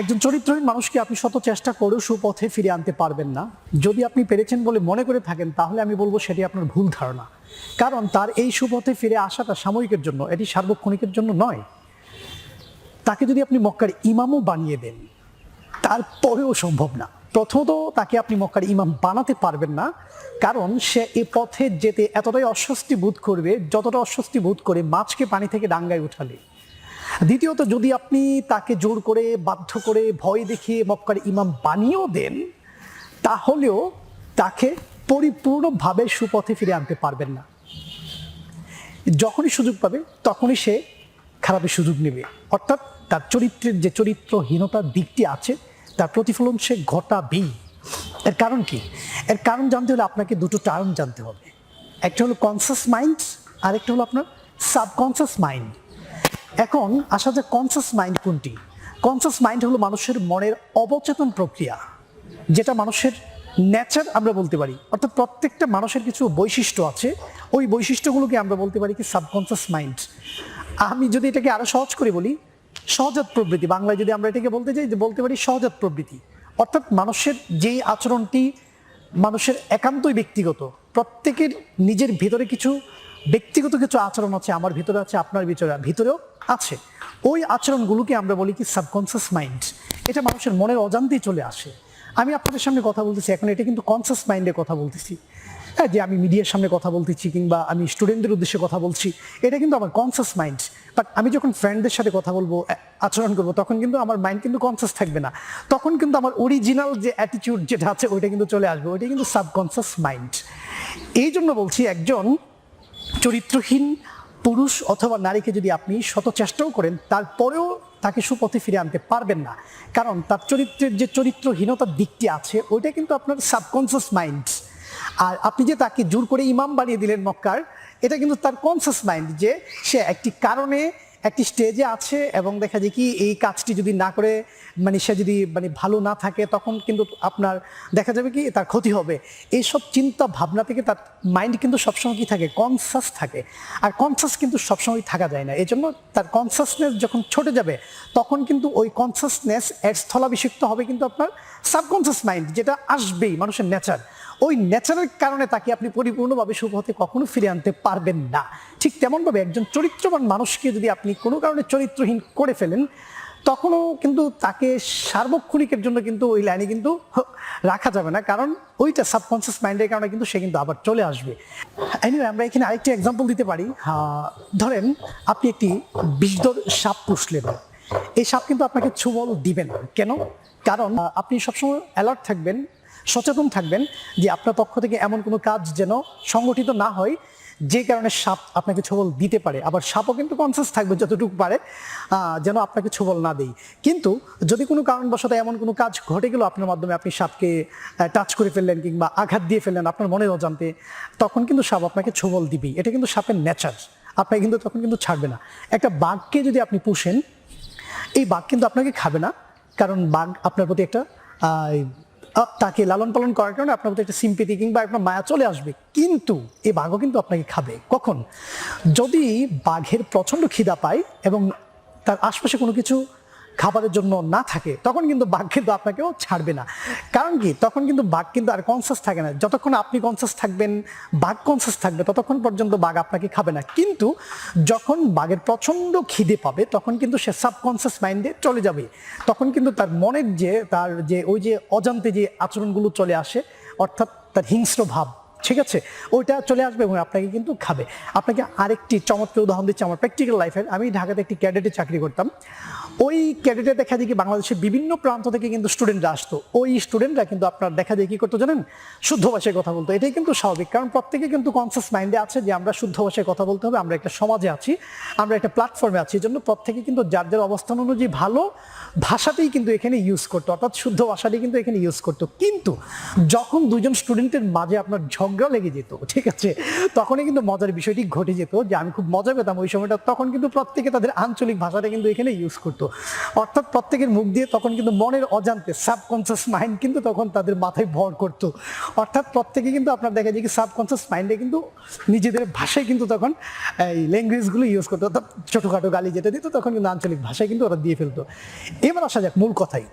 একজন চরিত্রহীন মানুষকে আপনি শত চেষ্টা করেও সুপথে ফিরে আনতে পারবেন না। যদি আপনি পেরেছেন বলে মনে করে থাকেন তাহলে আমি বলবো সেটি আপনার ভুল ধারণা। কারণ তার এই সুপথে ফিরে আসাটা সাময়িকের জন্য, এটি সার্বক্ষণিকের জন্য নয়। তাকে যদি আপনি মক্কার ইমামও বানিয়ে দেন তারপরেও সম্ভব না। প্রথমত তাকে আপনি মক্কার ইমাম বানাতে পারবেন না, কারণ সে এ পথে যেতে এতটাই অস্বস্তি বোধ করবে যতটা অস্বস্তি বোধ করে মাছকে পানি থেকে ডাঙ্গায় উঠালে। দ্বিতীয়ত যদি আপনি তাকে জোর করে, বাধ্য করে, ভয় দেখিয়ে মক্কার ইমাম বানিয়েও দেন তাহলেও তাকে পরিপূর্ণভাবে সুপথে ফিরে আনতে পারবেন না। যখনই সুযোগ পাবে তখনই সে খারাপের সুযোগ নেবে, অর্থাৎ তার চরিত্রের যে চরিত্রহীনতার দিকটি আছে তার প্রতিফলন সে ঘটাবেই। এর কারণ কি? এর কারণ জানতে হলে আপনাকে দুটো টার্ম জানতে হবে। একটা হলো কনসাস মাইন্ড, আর একটা হলো আপনার সাবকনসাস মাইন্ড। এখন আসা যাক কনসাস মাইন্ড কোনটি। কনসাস মাইন্ড হলো মানুষের মনের অবচেতন প্রক্রিয়া, যেটা মানুষের নেচার আমরা বলতে পারি, অর্থাৎ প্রত্যেকটা মানুষের কিছু বৈশিষ্ট্য আছে, ওই বৈশিষ্ট্যগুলোকে আমরা বলতে পারি কি সাবকনসাস মাইন্ড। আমি যদি এটাকে আরো সহজ করে বলি, সহজাত প্রবৃত্তি, বাংলায় যদি আমরা এটাকে বলতে চাই বলতে পারি সহজাত প্রবৃত্তি। অর্থাৎ মানুষের যেই আচরণটি মানুষের একান্তই ব্যক্তিগত, প্রত্যেকের নিজের ভিতরে কিছু ব্যক্তিগত কিছু আচরণ আছে, আমার ভিতরে আছে, আপনার ভিতরেও আছে, ওই আচরণগুলোকে আমরা বলি কি সাবকনসাস মাইন্ড। এটা মানুষের মনের অজান্তেই চলে আসে। আমি আপনাদের সামনে কথা বলতেছি এখন, এটা কিন্তু কনসাস মাইন্ডে কথা বলতেছি। হ্যাঁ, যে আমি মিডিয়ার সামনে কথা বলতেছি কিংবা আমি স্টুডেন্টদের উদ্দেশ্যে কথা বলছি, এটা কিন্তু আমার কনসাস মাইন্ড। বাট আমি যখন ফ্রেন্ডদের সাথে কথা বলবো, আচরণ করবো, তখন কিন্তু আমার মাইন্ড কিন্তু কনসাস থাকবে না। তখন কিন্তু আমার অরিজিনাল যে অ্যাটিটিউড যেটা আছে ওইটা কিন্তু চলে আসবে, ওইটা কিন্তু সাবকনসাস মাইন্ড। এই জন্য বলছি, একজন চরিত্রহীন পুরুষ অথবা নারীকে যদি আপনি শত চেষ্টাও করেন তারপরেও তাকে সুপথে ফিরে আনতে পারবেন না, কারণ তার চরিত্রের যে চরিত্রহীনতার দিকটি আছে ওইটা কিন্তু আপনার সাবকনসাস মাইন্ড। আর আপনি যে তাকে জোর করে ইমাম বানিয়ে দিলেন মক্কার, এটা কিন্তু তার কনসাস মাইন্ড, যে সে একটি কারণে একটি স্টেজে আছে এবং দেখা যায় কি এই কাজটি যদি না করে, মানে সে যদি ভালো না থাকে, তখন কিন্তু আপনার দেখা যাবে কি তার ক্ষতি হবে। এইসব চিন্তা ভাবনা থেকে তার মাইন্ড কিন্তু সবসময় কি থাকে, কনসাস থাকে। আর কনসাস কিন্তু সবসময় থাকা যায় না, এই জন্য তার কনসাসনেস যখন ছুটে যাবে তখন কিন্তু ওই কনসাসনেস এর স্থলাভিষিক্ত হবে কিন্তু আপনার সাবকনসাস মাইন্ড, যেটা আসবেই, মানুষের নেচার। ওই নেচারের কারণে তাকে আপনি পরিপূর্ণভাবে সুপথে কখনো ফিরে আনতে পারবেন না। ঠিক তেমনভাবে একজন চরিত্রবান মানুষকে যদি আপনি কোনো কারণে চরিত্রহীন করে ফেলেন, তখনও কিন্তু তাকে সার্বক্ষণিকের জন্য কিন্তু ওই লাইনে কিন্তু রাখা যাবে না, কারণ ওইটা সাবকনসিয়াস মাইন্ডের কারণে কিন্তু সে কিন্তু আবার চলে আসবে। এনিওয়ে, আমরা এখানে আরেকটি এক্সাম্পল দিতে পারি। ধরেন আপনি একটি বিষধর সাপ পুষলেন, এই সাপ কিন্তু আপনাকে ছোবল দিবে না। কেন? কারণ আপনি সবসময় অ্যালার্ট থাকবেন, সচেতন থাকবেন যে আপনার পক্ষ থেকে এমন কোনো কাজ যেন সংগঠিত না হয় যে কারণে সাপ আপনাকে ছোবল দিতে পারে। আবার সাপও কিন্তু কনসাস থাকবে যতটুকু পারে যেন আপনাকে ছোবল না দেয়। কিন্তু যদি কোনো কারণবশত এমন কোনো কাজ ঘটে গেল আপনার মাধ্যমে, আপনি সাপকে টাচ করে ফেললেন কিংবা আঘাত দিয়ে ফেললেন আপনার মনের অজান্তে, তখন কিন্তু সাপ আপনাকে ছোবল দিবেই। এটা কিন্তু সাপের নেচার, আপনাকে কিন্তু তখন কিন্তু ছাড়বে না। একটা বাঘকে যদি আপনি পুষেন, এই বাঘ কিন্তু আপনাকে খাবে না, কারণ বাঘ আপনার প্রতি একটা তাকে লালন পালন করার কারণে আপনার প্রতি একটা সিম্পেথি কিংবা একটা মায়া চলে আসবে। কিন্তু এই বাঘও কিন্তু আপনাকে খাবে। কখন? যদি বাঘের প্রচণ্ড খিদা পায় এবং তার আশপাশে কোনো কিছু খাবারের জন্য না থাকে, তখন কিন্তু বাঘ কিন্তু আপনাকেও ছাড়বে না। কারণ কি? তখন কিন্তু বাঘ কিন্তু আর কনসাস থাকে না। যতক্ষণ আপনি কনসাস থাকবেন, বাঘ কনসাস থাকবে, ততক্ষণ পর্যন্ত বাঘ আপনাকে খাবে না। কিন্তু যখন বাঘের প্রচণ্ড খিদে পাবে তখন কিন্তু সে সাবকনসাস মাইন্ডে চলে যাবে। তখন কিন্তু তার মনের তার ওই যে অজান্তে যে আচরণগুলো চলে আসে, অর্থাৎ তার হিংস্র ভাব, ঠিক আছে, ওইটা চলে আসবে এবং আপনাকে কিন্তু খাবে। আপনাকে আরেকটি চমৎকার উদাহরণ দিচ্ছি আমার প্র্যাকটিক্যাল লাইফের। আমি ঢাকাতে একটি ক্যাডেটে চাকরি করতাম। ওই ক্যাডেটে দেখা যায় কি বাংলাদেশের বিভিন্ন প্রান্ত থেকে কিন্তু স্টুডেন্টরা আসতো। ওই স্টুডেন্টরা কিন্তু আপনার দেখা যায় কি করতো জানেন? শুদ্ধ ভাষায় কথা বলতো। এটাই কিন্তু স্বাভাবিক, কারণ প্রত্যেকে কিন্তু কনসাস মাইন্ডে আছে যে আমরা শুদ্ধ ভাষায় কথা বলতে হবে, আমরা একটা সমাজে আছি, আমরা একটা প্ল্যাটফর্মে আছি। এই জন্য প্রত্যেকে কিন্তু যার যার অবস্থান অনুযায়ী ভালো ভাষাতেই কিন্তু এখানে ইউজ করতো, অর্থাৎ শুদ্ধ ভাষাটাই কিন্তু এখানে ইউজ করতো। কিন্তু যখন দুজন স্টুডেন্টের মাঝে আপনার ঝগড়া লেগে যেত, ঠিক আছে, তখনই কিন্তু মজার বিষয়টি ঘটে যেত যে আমি খুব মজা পেতাম ওই সময়টা। তখন কিন্তু প্রত্যেকে তাদের আঞ্চলিক ভাষাটা কিন্তু এখানে ইউজ করতো। অর্থাৎ প্রত্যেকের মুখ দিয়ে তখন কিন্তু মনের অজান্তে সাবকনসিয়াস মাইন্ড কিন্তু তখন তাদের মাথায় ভর করতো। অর্থাৎ প্রত্যেকে কিন্তু আপনার দেখা যায় কি সাবকনসিয়াস মাইন্ডে কিন্তু নিজেদের ভাষায় কিন্তু তখন এই ল্যাঙ্গুয়েজগুলো ইউজ করতো, অর্থাৎ ছোটোখাটো গালি যেটা দিত তখন কিন্তু আঞ্চলিক ভাষায় কিন্তু ওরা দিয়ে ফেলতো। এবার আসা যাক মূল কথাই,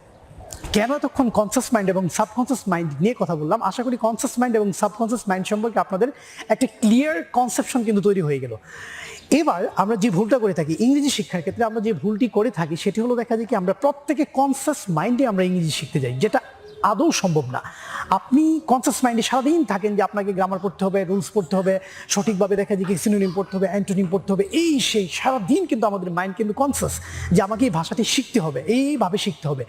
কেন এতক্ষণ কনসিয়াস মাইন্ড এবং সাবকনসিয়াস মাইন্ড নিয়ে কথা বললাম। আশা করি কনসিয়াস মাইন্ড এবং সাবকনসিয়াস মাইন্ড সম্পর্কে আপনাদের একটা ক্লিয়ার কনসেপশন কিন্তু তৈরি হয়ে গেল। এবার আমরা যে ভুলটা করে থাকি ইংরেজি শিক্ষার ক্ষেত্রে, আমরা যে ভুলটি করে থাকি সেটি হলো দেখা যায় কি আমরা প্রত্যেকে কনসিয়াস মাইন্ডে আমরা ইংরেজি শিখতে যাই, যেটা আদৌ সম্ভব না। আপনি কনসিয়াস মাইন্ডে সারাদিন থাকেন যে আপনাকে গ্রামার পড়তে হবে, রুলস পড়তে হবে, সঠিকভাবে দেখা যায় কি সিনোনিম পড়তে হবে, অ্যান্টোনিম পড়তে হবে, এই সেই সারাদিন কিন্তু আমাদের মাইন্ড কিন্তু কনসিয়াস যে আমাকে এই ভাষাটি শিখতে হবে, এইভাবে শিখতে হবে।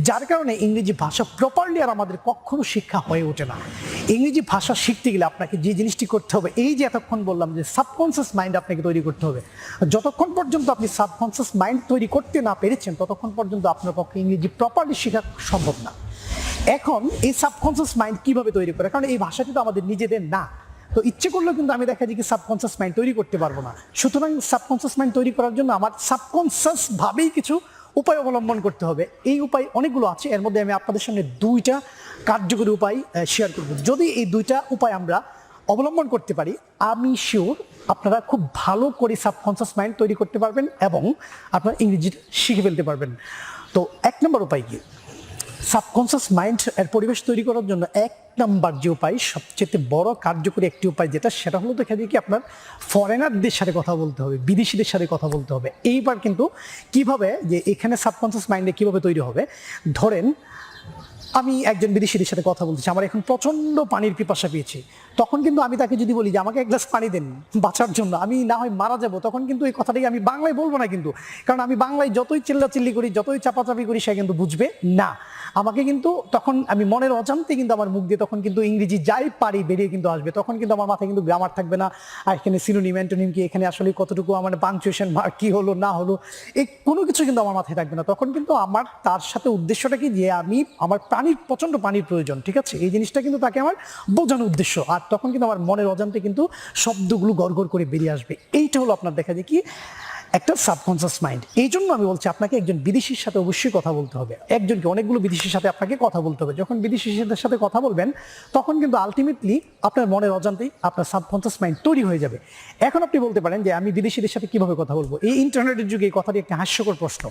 যার কারণে ইংরেজি ভাষা প্রপারলি আর আমাদের কখনো শিক্ষা হয়ে ওঠে না। ইংরেজি ভাষা শিখতে গেলে আপনাকে যে জিনিসটি করতে হবে, এই যে এতক্ষণ বললাম যে সাবকনসিয়াস মাইন্ড আপনাকে তৈরি করতে হবে। যতক্ষণ পর্যন্ত আপনি সাবকনসিয়াস মাইন্ড তৈরি করতে না পেরেছেন ততক্ষণ পর্যন্ত আপনার পক্ষে ইংরেজি প্রপারলি শেখা সম্ভব না। এখন এই সাবকনসিয়াস মাইন্ড কিভাবে তৈরি করে, কারণ এই ভাষাটি তো আমাদের নিজেদের না, তো ইচ্ছে করলেও কিন্তু আমি দেখা যায় কি সাবকনসিয়াস মাইন্ড তৈরি করতে পারবো না। সুতরাং সাবকনসিয়াস মাইন্ড তৈরি করার জন্য আমার সাবকনসিয়াস ভাবেই কিছু উপায় অবলম্বন করতে হবে। এই উপায় অনেকগুলো আছে, এর মধ্যে আমি আপনাদের সামনে 2টা কার্যকরী উপায় শেয়ার করব। যদি এই 2টা উপায় আমরা অবলম্বন করতে পারি, আমি শিওর আপনারা খুব ভালো করে সাবকনসিয়াস মাইন্ড তৈরি করতে পারবেন এবং আপনারা ইংরেজি শিখে ফেলতে পারবেন। তো 1 নম্বর উপায় কি, সাবকনসিয়াস মাইন্ড এর পরিবেশ তৈরি করার জন্য 1 নাম্বার যে উপায়, সবচেয়ে বড় কার্যকরী একটি উপায় যেটা, সেটা হলো দেখা যায় কি আপনার ফরেনারদের সাথে কথা বলতে হবে, বিদেশিদের সাথে কথা বলতে হবে। এইবার কিন্তু কিভাবে যে এখানে সাবকনসিয়াস মাইন্ডে কিভাবে তৈরি হবে, ধরেন আমি একজন বিদেশিদের সাথে কথা বলতেছি, আমার এখন প্রচণ্ড পানির পিপাসা পেয়েছে, তখন কিন্তু আমি তাকে যদি বলি যে আমাকে 1 গ্লাস পানি দেন বাঁচার জন্য, আমি না হয় মারা যাব, তখন কিন্তু এই কথাটাকে আমি বাংলায় বলবো না কিন্তু, কারণ আমি বাংলায় যতই চিল্লাচিল্লি করি, যতই চাপাচাপি করি, সে কিন্তু বুঝবে না আমাকে। কিন্তু তখন আমি মনের অজান্তে কিন্তু আমার মুখ দিয়ে তখন কিন্তু ইংরেজি যাই পারি বেরিয়ে কিন্তু আসবে, তখন কিন্তু আমার মাথায় কিন্তু গ্রামার থাকবে না, আর এখানে সিনোনিম অ্যান্টোনিম কি, এখানে আসলে কতটুকু আমার পাংচুয়েশন মার্ক কি হলো না হলো, এই কোনো কিছু কিন্তু আমার মাথায় থাকবে না। তখন কিন্তু আমার তার সাথে উদ্দেশ্যটা কি, যে আমি আমার প্রচণ্ড পানির প্রয়োজন, ঠিক আছে, এই জিনিসটা কিন্তু তাকে আমার বোঝানোর উদ্দেশ্য, আর তখন কিন্তু আমার মনের অজান্তে কিন্তু শব্দগুলো গড়গড় করে বেরিয়ে আসবে। এইটা হলো আপনার দেখা যায় কি একটা সাবকনসিয়াস মাইন্ড। এই জন্য আমি বলছি আপনাকে একজন বিদেশির সাথে অবশ্যই কথা বলতে হবে, একজনকে অনেকগুলো বিদেশির সাথে আপনাকে কথা বলতে হবে। যখন বিদেশিদের সাথে কথা বলবেন তখন কিন্তু আলটিমেটলি আপনার মনের অজান্তেই আপনার সাবকনসিয়াস মাইন্ড তৈরি হয়ে যাবে। এখন আপনি বলতে পারেন যে আমি বিদেশিদের সাথে কিভাবে কথা বলবো, এই ইন্টারনেটের যুগে এই কথাটি একটা হাস্যকর প্রশ্ন।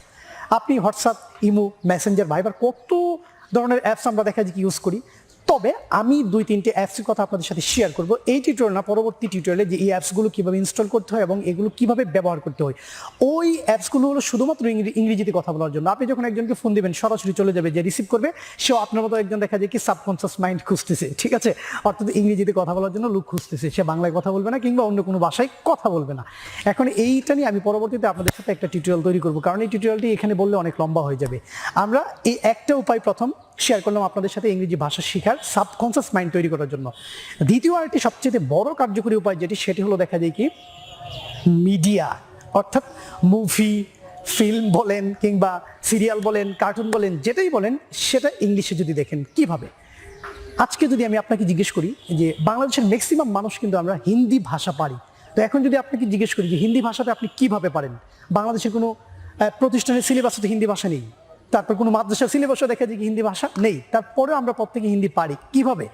আপনি হোয়াটসঅ্যাপ, ইমো, মেসেঞ্জার, ভাইবার কত ধরনের অ্যাপস আমরা দেখা যায় কি ইউজ করি, তবে আমি 2-3টে অ্যাপসের কথা আপনাদের সাথে শেয়ার করব এই টিউটোরিয়াল না, পরবর্তী টিউটোরিয়ালে, যে এই অ্যাপসগুলো কীভাবে ইনস্টল করতে হয় এবং এগুলো কীভাবে ব্যবহার করতে হয়। ওই অ্যাপসগুলো হলো শুধুমাত্র ইংরেজিতে কথা বলার জন্য। আপনি যখন একজনকে ফোন দিবেন সরাসরি চলে যাবে, যে রিসিভ করবে সেও আপনার মতো একজন দেখা যায় কি সাবকনসিয়াস মাইন্ড খুঁজতেছে, ঠিক আছে, অর্থাৎ ইংরেজিতে কথা বলার জন্য লোক খুঁজতেছে, সে বাংলায় কথা বলবে না কিংবা অন্য কোনো ভাষায় কথা বলবে না। এখন এইটা নিয়ে আমি পরবর্তীতে আপনাদের সাথে একটা টিউটোরিয়াল তৈরি করবো, কারণ এই টিউটোরিয়ালটি এখানে বললে অনেক লম্বা হয়ে যাবে। আমরা এই একটা উপায় প্রথম শেয়ার করলাম আপনাদের সাথে ইংরেজি ভাষা শেখার, সাবকনসিয়াস মাইন্ড তৈরি করার জন্য। দ্বিতীয় আরেকটি সবচেয়ে বড় কার্যকরী উপায় যেটি, সেটি হলো দেখা যায় কি মিডিয়া, অর্থাৎ মুভি, ফিল্ম বলেন কিংবা সিরিয়াল বলেন, কার্টুন বলেন, যেটাই বলেন সেটা ইংলিশে যদি দেখেন কিভাবে। আজকে যদি আমি আপনাকে জিজ্ঞেস করি যে বাংলাদেশের ম্যাক্সিমাম মানুষ কিন্তু আমরা হিন্দি ভাষা পারি, তো এখন যদি আপনাকে জিজ্ঞেস করি যে হিন্দি ভাষাটা আপনি কিভাবে পারেন, বাংলাদেশের কোনো প্রতিষ্ঠানের সিলেবাসে তো হিন্দি ভাষা নেই, তারপর কোনো মাদ্রাসার সিলেবাসও দেখা যায় কি হিন্দি ভাষা নেই, তারপরেও আমরা প্রত্যেকে হিন্দি পারি কিভাবে?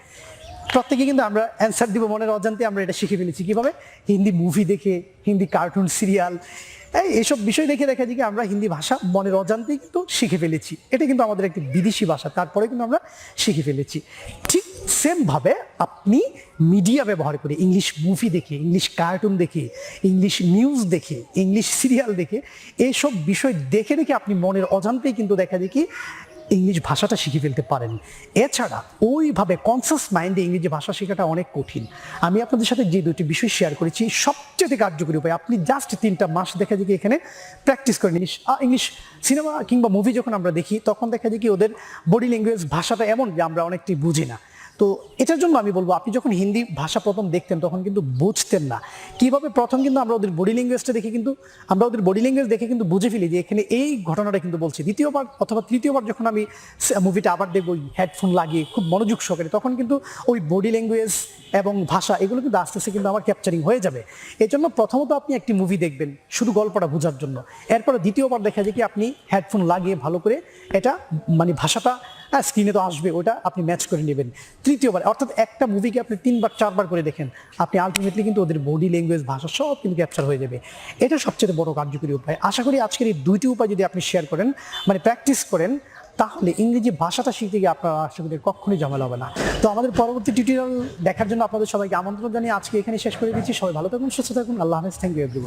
প্রত্যেকে কিন্তু আমরা অ্যান্সার দিব মনের অজান্তে, আমরা এটা শিখে ফেলেছি কিভাবে, হিন্দি মুভি দেখে, হিন্দি কার্টুন, সিরিয়াল, এইসব বিষয় দেখে দেখা যায় কি আমরা হিন্দি ভাষা মনের অজান্তেই কিন্তু শিখে ফেলেছি। এটা কিন্তু আমাদের একটি বিদেশি ভাষা, তারপরে কিন্তু আমরা শিখে ফেলেছি। ঠিক সেমভাবে আপনি মিডিয়া ব্যবহার করে, ইংলিশ মুভি দেখে, ইংলিশ কার্টুন দেখে, ইংলিশ নিউজ দেখে, ইংলিশ সিরিয়াল দেখে, এইসব বিষয় দেখে দেখে আপনি মনের অজান্তেই কিন্তু দেখা যায় কি ইংলিশ ভাষাটা শিখে ফেলতে পারেন। এছাড়া ওইভাবে কনসিয়াস মাইন্ডে ইংরেজি ভাষা শেখাটা অনেক কঠিন। আমি আপনাদের সাথে যে 2টি বিষয় শেয়ার করেছি, সবচেয়ে কার্যকরী উপায়, আপনি জাস্ট 3টা মাস দেখা যায় কি এখানে প্র্যাকটিস করেন। ইংলিশ সিনেমা কিংবা মুভি যখন আমরা দেখি তখন দেখা যায় কি ওদের বডি ল্যাঙ্গুয়েজ ভাষাটা এমন যে আমরা অনেকটাই বুঝি না। তো এটার জন্য আমি বলবো, আপনি যখন হিন্দি ভাষা প্রথম দেখতেন তখন কিন্তু বুঝতেন না কিভাবে। প্রথম কিন্তু আমরা ওদের বডি ল্যাঙ্গুয়েজটা দেখে কিন্তু বুঝে ফেলি যে এখানে এই ঘটনাটা কিন্তু বলছে। দ্বিতীয়বার অথবা তৃতীয়বার যখন আমি মুভিটা আবার দেখবো হেডফোন লাগিয়ে খুব মনোযোগ সহকারে, তখন কিন্তু ওই বডি ল্যাঙ্গুয়েজ এবং ভাষা এগুলো কিন্তু আস্তে আস্তে কিন্তু আমার ক্যাপচারিং হয়ে যাবে। এই জন্য প্রথমত আপনি একটি মুভি দেখবেন শুধু গল্পটা বোঝার জন্য, এরপরে দ্বিতীয়বার দেখা যায় কি আপনি হেডফোন লাগিয়ে ভালো করে এটা মানে ভাষাটা স্ক্রিনে তো আসবে, ওটা আপনি ম্যাচ করে নেবেন। তৃতীয়বার অর্থাৎ একটা মুভিকে আপনি 3বার 4বার করে দেখেন, আপনি আলটিমেটলি কিন্তু ওদের বডি ল্যাঙ্গুয়েজ ভাষা সব কিন্তু ক্যাপচার হয়ে যাবে। এটা সবচেয়ে বড় কার্যকরী উপায়। আশা করি আজকের এই 2টি উপায় যদি আপনি শেয়ার করেন, মানে প্র্যাকটিস করেন, তাহলে ইংরেজি ভাষাটা শিখতে গিয়ে আপনার আশা করি কখনোই ঝামেলা হবে না। তো আমাদের পরবর্তী টিউটোরিয়াল দেখার জন্য আপনাদের সবাইকে আমন্ত্রণ জানিয়ে আজকে এখানে শেষ করে দিচ্ছি। সবাই ভালো থাকুন, সুস্থ থাকুন। আল্লাহ হাফেজ। Thank you everyone.